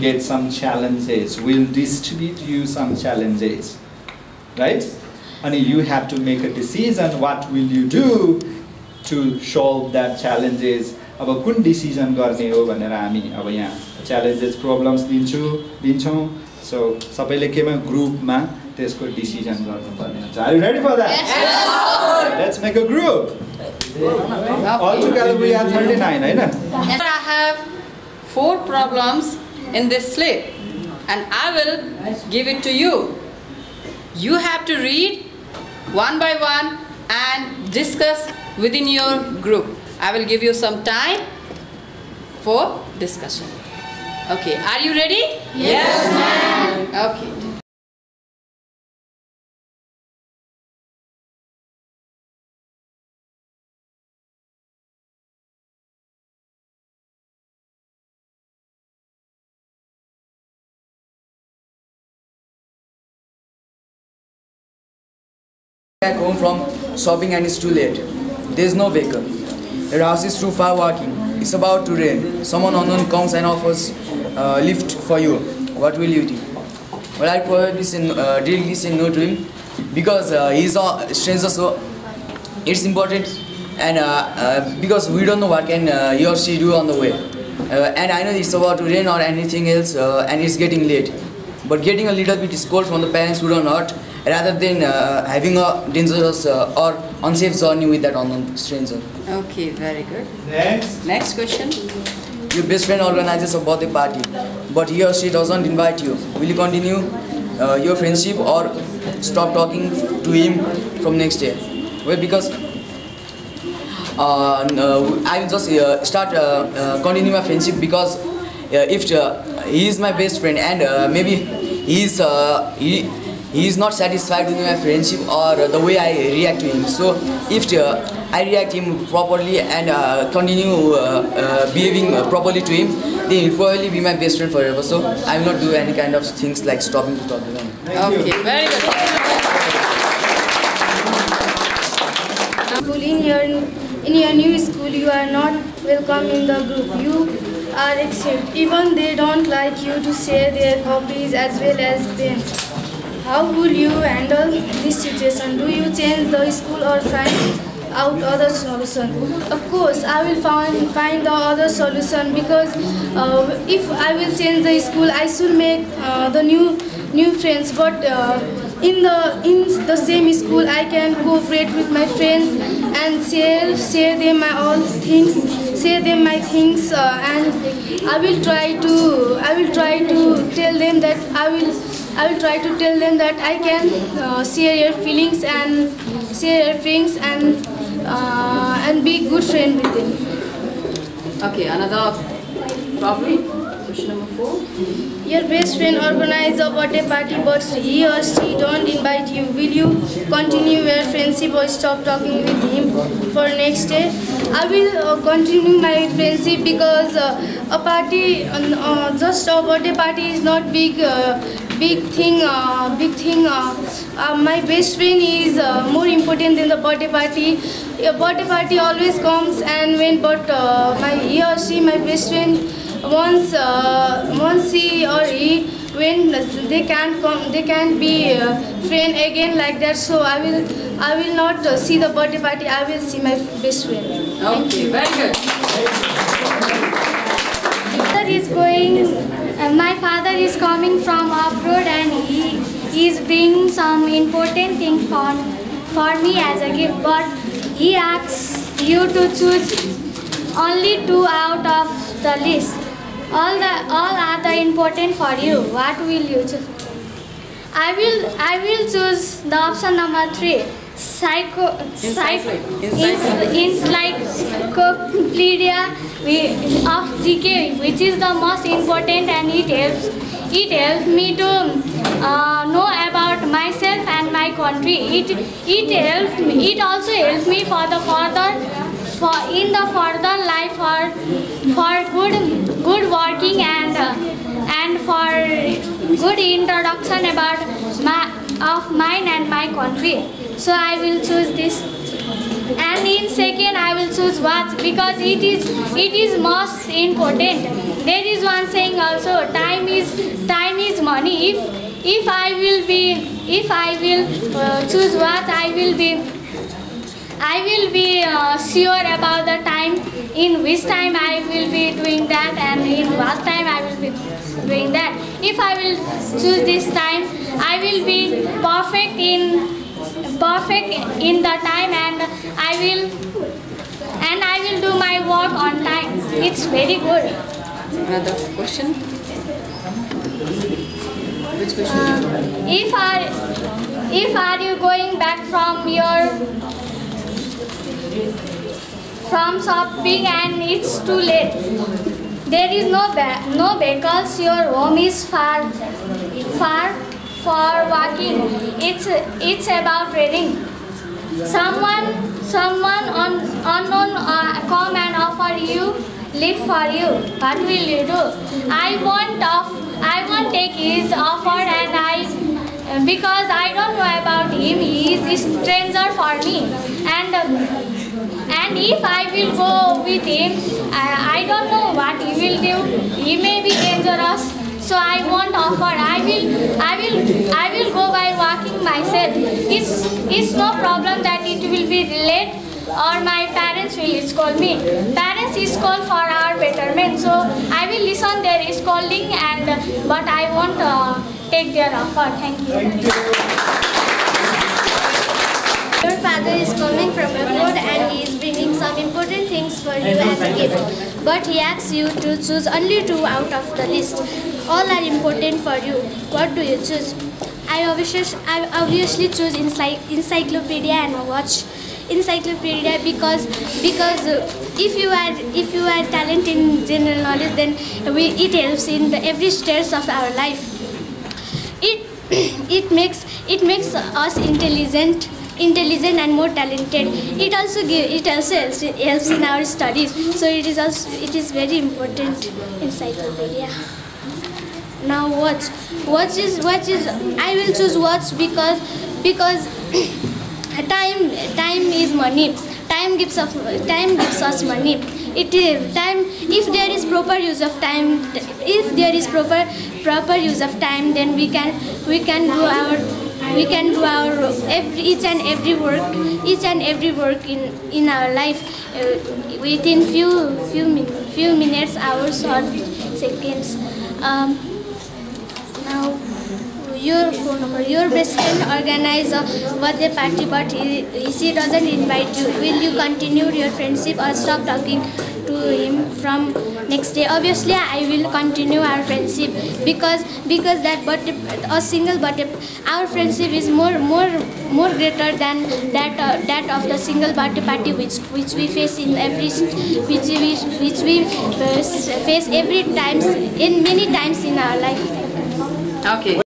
get some challenges. We'll distribute you some challenges, right? And you have to make a decision. What will you do to solve that challenges? अब कुन decision गर्ने हो भनेर हामी अब यहाँ challenges problems दिन्छौँ. So सबैले केमा ग्रुपमा त्यसको डिसिजन गर्नुपर्ने हुन्छ. Are you ready for that? Yes. Let's make a group. All together we are 39, right? Yes. I have 4 problems in this slip, and I will give it to you. You have to read one by one and discuss within your group. I will give you some time for discussion. Okay, are you ready? Yes, ma'am. Okay. Back home from shopping and it's too late. There is no vehicle. The house is too far walking. It's about to rain. Someone unknown comes and offers lift for you. What will you do? Well, I probably really say no to him because he's a stranger, so it's important, and because we don't know what can he or she do on the way. And I know it's about to rain or anything else, and it's getting late. But getting a little bit scold from the parents would not, rather than having a dangerous or unsafe journey with that unknown stranger. Okay, very good. Next question. Your best friend organizes a birthday party, but he or she doesn't invite you. Will you continue your friendship or stop talking to him from next year? Well, because I will just continue my friendship because if he is my best friend and maybe he is not satisfied with my friendship or the way I react to him. So if I react him properly and continue behaving properly to him, then he will probably be my best friend forever. So I will not do any kind of things like stopping to talk to him. Okay, very good. In your new school, you are not welcome in the group. You are accepted. Even they don't like you to share their hobbies as well as pens. How will you handle this situation? Do you change the school or find out other solution? Of course, I will find the other solution because if I will change the school, I should make the new friends. But in the same school, I can cooperate with my friends and share them my things, and I will try to tell them that I will try to tell them that I can share your feelings and be good friend with them. Okay, another problem. Question number 4. Your best friend organizes a birthday party, but he or she don't invite you. Will you continue your friendship or stop talking with him for next day? I will continue my friendship because a party, just a birthday party is not big thing. My best friend is more important than the birthday party. A birthday party always comes and when, but he or she, my best friend, once he or he, when they can't come, they can't be friend again like that. So I will not see the birthday party. I will see my best friend. Okay, very good. My father is coming from abroad and he is bringing some important thing for me as a gift. But he asks you to choose only 2 out of the list. All are the important for you. What will you choose? I will choose the option number 3. Encyclopedia of GK, which is the most important, and it helps me to know about myself and my country. It also helps me for the further life for good working and for good introduction of mine and my country. So I will choose this. And in second, I will choose watch because it is most important. There is one saying also, time is time is money. If I will choose what I will be sure about the time, in which time I will be doing that, and in what time I will be doing that. If I will choose this time, I will be perfect in the time, and I will do my work on time. It's very good. Another question. Which question? If are you going back from shopping and it's too late, there is no vehicles, your home is far for walking. It's about reading. Someone unknown come and offer you lift for you. What will you do? I won't take his offer, and because I don't know about him, he is a stranger for me, and if I will go with him, I don't know what he will do. He may be dangerous, so I won't offer. I will go by walking myself. It's no problem that it will be late or my parents will scold me. Parents scold for our betterment, so I will listen their scolding, but I won't take their offer. Thank you. Your father is coming from abroad and he is bringing some important things for you as a gift. But he asks you to choose only 2 out of the list. All are important for you. What do you choose? I obviously choose encyclopedia and watch encyclopedia because if you are talented in general knowledge, then it helps in every stage of our life. It makes us intelligent and more talented. It also helps in our studies. So it is very important, encyclopedia. Now watch is I will choose watch because time is money. Time gives us money. If there is proper use of time, then we can do our each and every work in our life within few minutes, hours, or seconds. Now, your phone number. Your best friend organizes a birthday party, but she doesn't invite you. Will you continue your friendship or stop talking to him from next day? Obviously, I will continue our friendship because that birthday, a single birthday, our friendship is more greater than that of the single birthday party which we face in face every times in many times in our life. Okay.